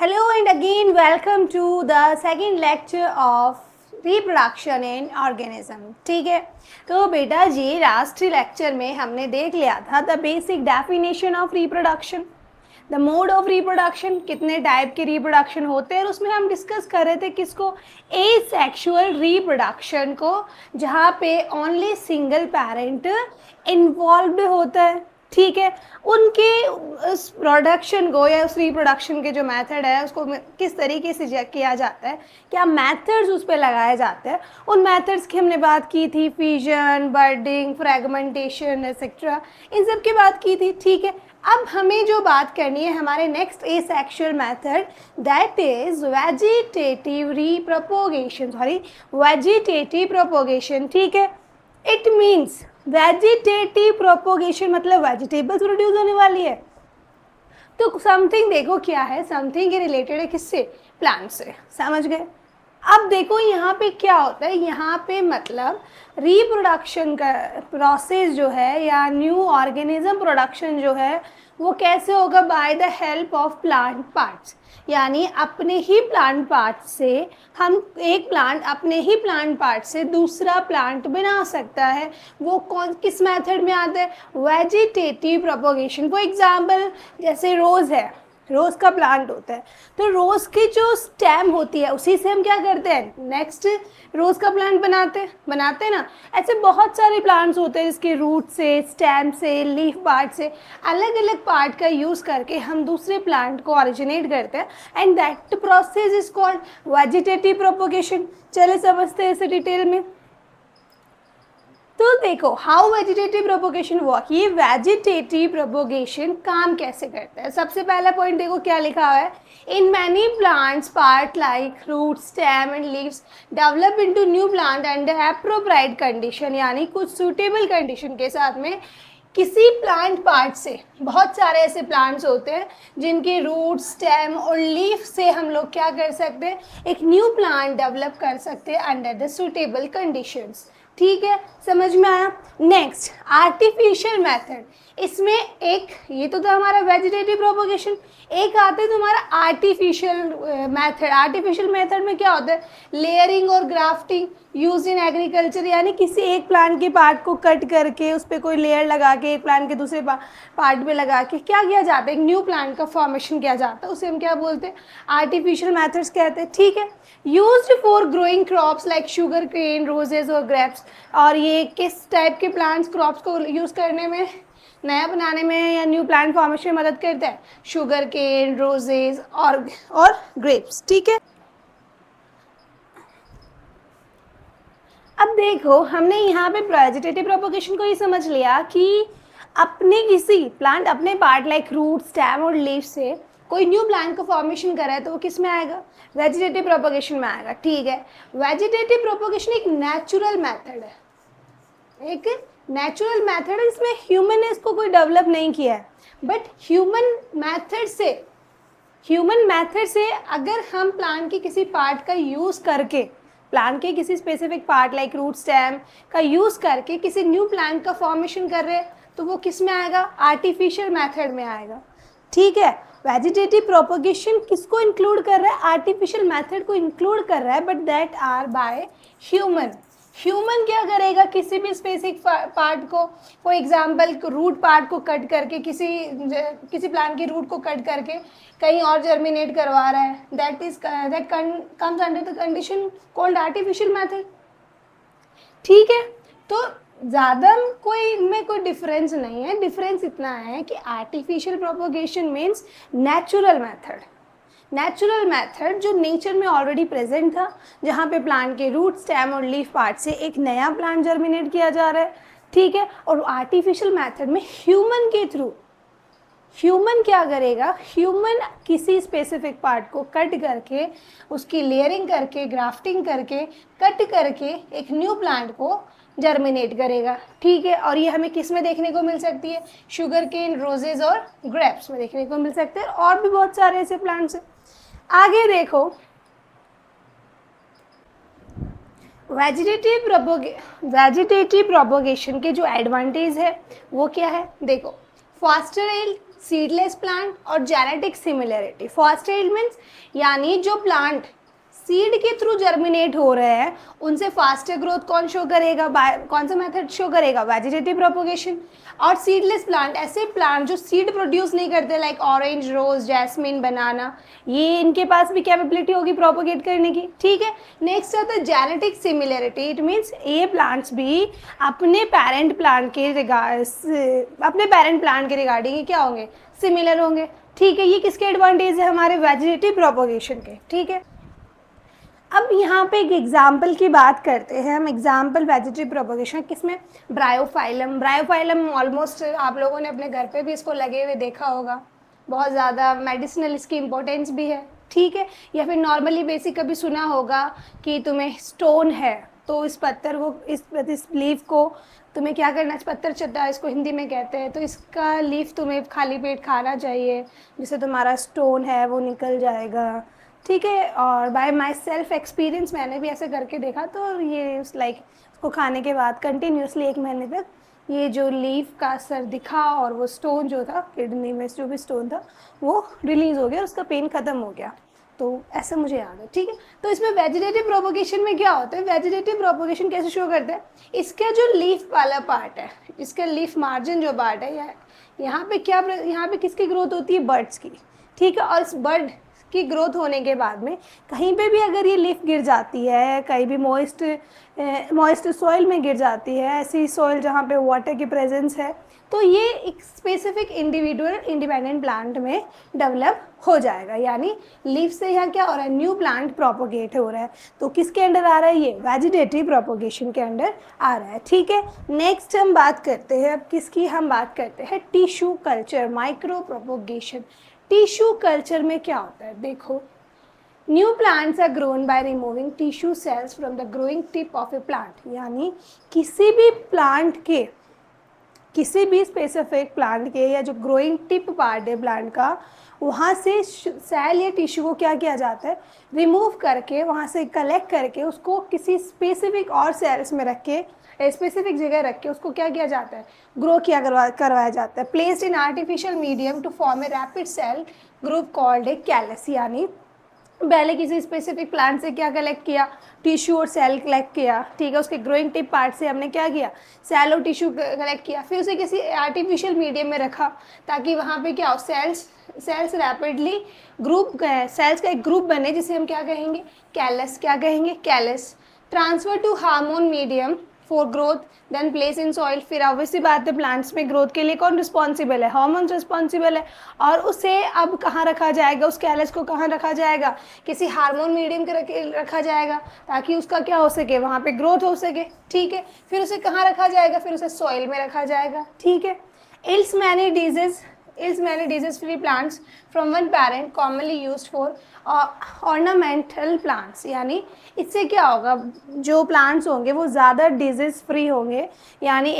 Hello and again welcome to the second lecture of reproduction in organism. ठीक है, तो बेटा जी लास्ट लेक्चर में हमने देख लिया था the basic definition of reproduction, the mode of reproduction, कितने टाइप के रिप्रोडक्शन होते हैं और उसमें हम डिस्कस कर रहे थे किसको, एसेक्सुअल रिप्रोडक्शन को, जहाँ पे ओनली सिंगल पेरेंट इन्वॉल्व होता है. ठीक है, उनके उस प्रोडक्शन को या उस रिप्रोडक्शन के जो मेथड है उसको किस तरीके से किया जाता है, क्या मेथड्स उस पर लगाए जाते हैं, उन मेथड्स की हमने बात की थी. फिजन, बर्डिंग, फ्रेगमेंटेशन एक्सेट्रा, इन सब की बात की थी. ठीक है, अब हमें जो बात करनी है हमारे next asexual method, that is vegetative repropagation. Vegetative propagation. ठीक है, इट मीन्स वेजिटेटिव प्रोपोगेशन मतलब वेजिटेबल्स प्रोड्यूस होने वाली है. तो समथिंग देखो क्या है, समथिंग रिलेटेड है किससे, प्लांट से. समझ गए. अब देखो यहाँ पे क्या होता है, यहाँ पे मतलब रिप्रोडक्शन का प्रोसेस जो है या न्यू ऑर्गेनिज्म प्रोडक्शन जो है वो कैसे होगा, by the help of plant parts. यानी अपने ही प्लांट पार्ट से हम एक प्लांट अपने ही प्लांट पार्ट से दूसरा प्लांट बना सकता है. वो कौन किस मेथड में आता है, वेजिटेटिव प्रोपोगेशन. फॉर एग्जांपल जैसे रोज़ है, रोज़ का प्लांट होता है, तो रोज़ की जो स्टेम होती है उसी से हम क्या करते हैं, नेक्स्ट रोज़ का प्लांट बनाते हैं ना. ऐसे बहुत सारे प्लांट्स होते हैं जिसके रूट से, स्टेम से, लीफ पार्ट से, अलग अलग पार्ट का यूज़ करके हम दूसरे प्लांट को ऑरिजिनेट करते हैं, and that process is called vegetative propagation. चलिए समझते हैं इसे डिटेल में. तो देखो हाउ वेजिटेटिव प्रोपोगेशन वर्क, ये वेजिटेटिव प्रोपोगेशन काम कैसे करता है. सबसे पहला पॉइंट देखो क्या लिखा हुआ है, in many plants part like root, stem and leaves develop into new plant under appropriate condition. यानी कुछ सूटेबल कंडीशन के साथ में किसी प्लांट पार्ट से, बहुत सारे ऐसे प्लांट्स होते हैं जिनके रूट, स्टेम और लीफ से हम लोग क्या कर सकते हैं, एक न्यू प्लांट डेवलप कर सकते हैं अंडर द सूटेबल कंडीशंस. ठीक है, समझ में आया. नेक्स्ट आर्टिफिशियल मेथड, इसमें एक ये तो था हमारा वेजिटेटिव प्रोपोगेशन, एक आता है तुम्हारा आर्टिफिशियल मेथड. आर्टिफिशियल मेथड में क्या होता है, लेयरिंग और ग्राफ्टिंग यूज इन एग्रीकल्चर. यानी किसी एक प्लांट के पार्ट को कट करके उस पर कोई लेयर लगा के एक प्लांट के दूसरे पार्ट पे लगा के क्या किया जाता है, एक न्यू प्लांट का फॉर्मेशन किया जाता है, उसे हम क्या बोलते हैं, आर्टिफिशियल मेथड्स कहते हैं. ठीक है, used for growing crops like sugar cane, roses और ग्रेप्स. और ये किस टाइप के प्लांट्स, क्रॉप्स को यूज़ करने में, नया बनाने में या न्यू प्लांट फॉर्मेशन में मदद करता है, शुगर केन, रोजेस और ग्रेप्स. ठीक है, अब देखो हमने यहाँ पे वेजिटेटिव प्रोपोगेशन को ही समझ लिया कि अपने किसी प्लांट अपने पार्ट लाइक रूट, स्टेम और लीफ से कोई न्यू प्लांट का फॉर्मेशन करा है तो वो किस में आएगा, वेजिटेटिव प्रोपोगेशन में आएगा. ठीक है, वेजिटेटिव प्रोपोगेशन एक नेचुरल मेथड है, एक नेचुरल मेथड है जिसमें ह्यूमन ने इसको कोई डेवलप नहीं किया है. बट ह्यूमन मेथड से अगर हम प्लांट के किसी पार्ट का यूज़ करके, प्लांट के किसी specific part like root, stem का यूज़ करके किसी न्यू प्लांट का फॉर्मेशन कर रहे हैं तो वो किस में आएगा, आर्टिफिशियल मेथड में आएगा. ठीक है, वेजिटेटिव प्रोपोगेशन किसको इंक्लूड कर रहा है, आर्टिफिशियल मेथड को इंक्लूड कर रहा है, but that are by human. Human क्या करेगा, किसी भी स्पेसिफिक पार्ट को, फॉर एग्जांपल रूट पार्ट को कट करके, किसी प्लांट की रूट को कट करके कहीं और जर्मिनेट करवा रहा है, that comes under the condition called artificial method. ठीक है, तो ज़्यादा इनमें कोई डिफरेंस नहीं है. डिफरेंस इतना है कि artificial propagation means natural method जो नेचर में ऑलरेडी प्रेजेंट था, जहाँ पे प्लांट के रूट, स्टेम और लीफ पार्ट से एक नया प्लांट जर्मिनेट किया जा रहा है. ठीक है, और आर्टिफिशियल मेथड में ह्यूमन के थ्रू, ह्यूमन क्या करेगा, ह्यूमन किसी स्पेसिफिक पार्ट को कट करके, उसकी लेयरिंग करके, ग्राफ्टिंग करके, कट करके एक न्यू प्लांट को जर्मिनेट करेगा. ठीक है, और ये हमें किस में देखने को मिल सकती है, शुगर केन, रोजेस और ग्रेप्स में देखने को मिल सकते हैं, और भी बहुत सारे ऐसे प्लांट्स हैं. आगे देखो वेजिटेटिव प्रोपोगेशन के जो एडवांटेज है वो क्या है. देखो फास्टर सीडलेस प्लांट और जेनेटिक सिमिलरिटी। फास्टेड मीन्स यानी जो प्लांट सीड के थ्रू जर्मिनेट हो रहे हैं उनसे फास्टर ग्रोथ कौन शो करेगा, कौन सा मेथड शो करेगा, वेजिटेटिव प्रोपोगेशन। और सीडलेस प्लांट ऐसे प्लांट जो सीड प्रोड्यूस नहीं करते, लाइक ऑरेंज, रोज, जैस्मिन, बनाना, ये इनके पास भी कैपेबिलिटी होगी प्रोपोगेट करने की, ठीक है। नेक्स्ट आता है जेनेटिक सिमिलरिटी। इट मीन्स ये प्लांट्स भी अपने पेरेंट प्लांट के रिगार्डिंग क्या होंगे, सिमिलर होंगे, ठीक है। ये किसके एडवांटेज है, हमारे वेजिटेटिव प्रोपोगेशन के, ठीक है। अब यहाँ पे एक एग्जाम्पल की बात करते हैं हम। एग्जाम्पल वेजिटेटिव प्रोपोगेशन किसमें, ब्रायोफाइलम। ब्रायोफाइलम ऑलमोस्ट आप लोगों ने अपने घर पे भी इसको लगे हुए देखा होगा, बहुत ज़्यादा मेडिसिनल इसकी इम्पोर्टेंस भी है, ठीक है। या फिर नॉर्मली बेसिक कभी सुना होगा कि तुम्हें स्टोन है तो इस पत्थर को, इस लीफ को तुम्हें क्या करना, पत्थर चट्टा इसको हिंदी में कहते हैं, तो इसका लीफ तुम्हें खाली पेट खाना चाहिए, जिससे तुम्हारा स्टोन है वो निकल जाएगा, ठीक है। और बाय माई सेल्फ एक्सपीरियंस मैंने भी ऐसे करके देखा, तो ये लाइक उसको खाने के बाद कंटिन्यूसली 1 महीने तक ये जो लीफ का असर दिखा और वो स्टोन जो था किडनी में, जो भी स्टोन था वो रिलीज़ हो गया, उसका पेन ख़त्म हो गया। तो ऐसा मुझे याद है, ठीक है। तो इसमें वेजिटेटिव प्रोपोगेशन में क्या होता है, वेजिटेटिव प्रोपोगेशन कैसे शो करते हैं, इसका जो लीफ वाला पार्ट है, इसका लीफ मार्जिन जो पार्ट है, यहाँ पे क्या, यहाँ पे किसकी ग्रोथ होती है, बर्ड्स की, ठीक है। और इस बर्ड की ग्रोथ होने के बाद में कहीं पे भी अगर ये लीफ गिर जाती है, कहीं भी मॉइस्ट सॉइल में गिर जाती है, ऐसी सॉइल जहाँ पे वाटर की प्रेजेंस है, तो ये एक स्पेसिफिक इंडिविजुअल इंडिपेंडेंट प्लांट में डेवलप हो जाएगा। यानी लीफ से यहाँ क्या हो रहा है, न्यू प्लांट प्रोपोगेट हो रहा है। तो किसके अंडर आ रहा है, ये वेजिटेटिव प्रोपोगेशन के अंडर आ रहा है, ठीक है। नेक्स्ट हम बात करते हैं, अब किसकी हम बात करते हैं, tissue culture, micro propagation. Tissue culture में क्या होता है, देखो, new plants are grown by removing tissue cells from the growing tip of a plant. यानी किसी भी प्लांट के, किसी भी स्पेसिफिक प्लांट के या जो ग्रोइंग टिप पार्ट है प्लांट का, वहाँ से सेल या टिश्यू को क्या किया जाता है, रिमूव करके वहाँ से कलेक्ट करके उसको किसी स्पेसिफिक और सेल्स में रख के, स्पेसिफिक जगह रख के उसको क्या किया जाता है, ग्रो करवाया जाता है। Placed in artificial medium to form a rapid cell group called a callus. यानी पहले किसी स्पेसिफिक प्लांट से क्या कलेक्ट किया, टिश्यू और सेल कलेक्ट किया, ठीक है। उसके ग्रोइंग टिप पार्ट से हमने क्या किया, सेल और टिश्यू कलेक्ट किया, फिर उसे किसी आर्टिफिशियल मीडियम में रखा ताकि वहाँ पे क्या हो, सेल्स रैपिडली सेल्स का एक ग्रुप बने, जिसे हम क्या कहेंगे, कैलस, क्या कहेंगे, callus. Transfer to hormone medium for growth, then place in soil. फिर ऑब्वियसली बात है, प्लांट्स में ग्रोथ के लिए कौन रिस्पॉन्सिबल है, हार्मोन्स रिस्पॉन्सिबल है। और उसे अब कहाँ रखा जाएगा, उस कैलस को कहाँ रखा जाएगा, किसी हार्मोन मीडियम के रखा जाएगा ताकि उसका क्या हो सके, वहाँ पे ग्रोथ हो सके, ठीक है। फिर उसे कहाँ रखा जाएगा, फिर उसे सॉइल में रखा जाएगा, ठीक है। Ills many disease free plants from one parent commonly used for ornamental plants. यानी इससे क्या होगा, जो प्लांट्स होंगे वो ज़्यादा डिजीज़ फ्री होंगे। यानी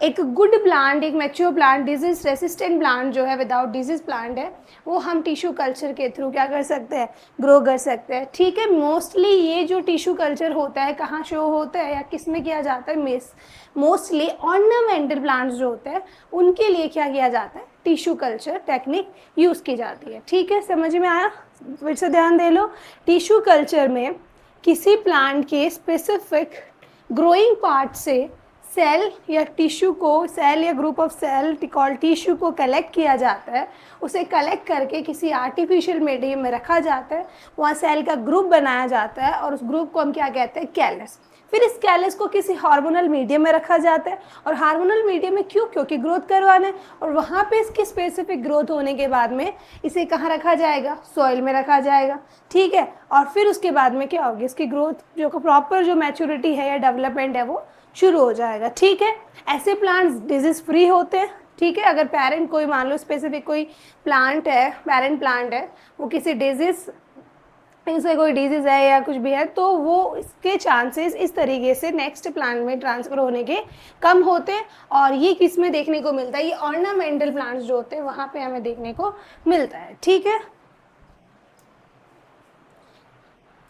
एक गुड प्लांट, एक mature plant, disease resistant plant जो है, विदाउट डिजीज प्लांट है, वो हम टिश्यू कल्चर के थ्रू क्या कर सकते हैं, ग्रो कर सकते हैं, ठीक है। मोस्टली ये जो टिश्यू कल्चर होता है कहाँ शो होता है या किस में किया जाता है, मोस्टली ऑर्नामेंटल प्लांट्स जो होते हैं उनके लिए क्या किया जाता है, टिश्यू कल्चर टेक्निक यूज़ की जाती है, ठीक है। समझ में आया, फिर से ध्यान दे लो। टिश्यू कल्चर में किसी प्लांट के स्पेसिफिक ग्रोइंग पार्ट से सेल या टिश्यू को, सेल या group of cell called tissue को कलेक्ट किया जाता है। उसे कलेक्ट करके किसी आर्टिफिशियल मीडियम में रखा जाता है, वहाँ सेल का ग्रुप बनाया जाता है और उस ग्रुप को हम क्या कहते हैं, कैलस। फिर इस कैलस को किसी हार्मोनल मीडियम में रखा जाता है। और हार्मोनल मीडियम में क्यों, क्योंकि ग्रोथ करवाना है। और वहाँ पे इसकी स्पेसिफिक ग्रोथ होने के बाद में इसे कहाँ रखा जाएगा, सॉइल में रखा जाएगा, ठीक है। और फिर उसके बाद में क्या होगी, इसकी ग्रोथ जो प्रॉपर जो मैच्योरिटी है या डेवलपमेंट है वो शुरू हो जाएगा, ठीक है। ऐसे प्लांट्स डिजीज़ फ्री होते हैं, ठीक है। अगर पेरेंट कोई, मान लो स्पेसिफिक कोई प्लांट है, पेरेंट प्लांट है, वो किसी डिजीज़, इनसे कोई डिजीज़ है या कुछ भी है, तो वो इसके चांसेस इस तरीके से नेक्स्ट प्लांट में ट्रांसफ़र होने के कम होते हैं। और ये किस में देखने को मिलता है, ये ऑर्नामेंटल प्लांट्स जो होते हैं वहाँ पे हमें देखने को मिलता है, ठीक है।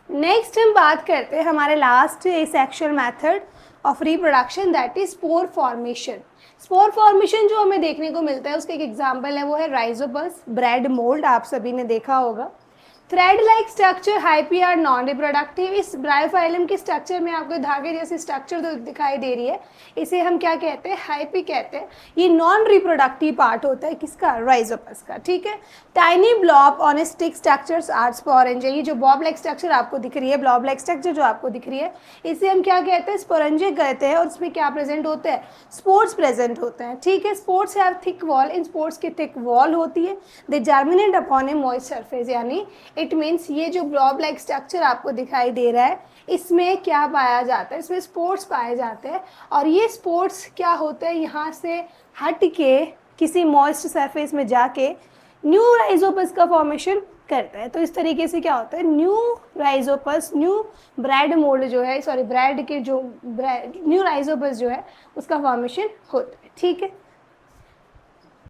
नेक्स्ट हम बात करते हैं हमारे last asexual method of reproduction, that is spore formation. Spore formation जो हमें देखने को मिलता है उसका एक एग्जाम्पल है, वो है राइजोपस, ब्रेड मोल्ड, आप सभी ने देखा होगा। Thread like structure, hyphae are non reproductive. इस ब्रायोफाइलम के स्ट्रक्चर में आपको धागे जैसी स्ट्रक्चर तो दिखाई दे रही है, इसे हम क्या कहते हैं, हाइपी कहते हैं। ये नॉन रिप्रोडक्टिव पार्ट होता है किसका, राइजोपस का, ठीक है। Tiny blob on a stick structures are sporangia. ये जो बॉब लाइक स्ट्रक्चर आपको दिख रही है, ब्लॉब लाइक स्ट्रक्चर जो आपको दिख रही है, इसे हम क्या कहते हैं, स्पोरेंजे कहते हैं। और इसमें क्या प्रेजेंट होते हैं, स्पोर्स प्रेजेंट होते हैं, ठीक है। Spores have thick wall, in spores की थिक वॉल होती है। दे जर्मिनेट अपॉन ए मॉइस्ट सरफेस, यानी इट मीन्स ये जो ब्लॉब लाइक स्ट्रक्चर आपको दिखाई दे रहा है, इसमें क्या पाया जाता है, इसमें स्पोर्स पाए जाते हैं। और ये स्पोर्स क्या होते हैं, यहाँ से हट के किसी मॉइस्ट सरफेस में जाके न्यू राइजोपस का फॉर्मेशन करता है। तो इस तरीके से क्या होता है, new Rhizopus, new bread mould जो है, सॉरी ब्रेड के जो न्यू राइजोपस जो है उसका फॉर्मेशन होता है, ठीक है।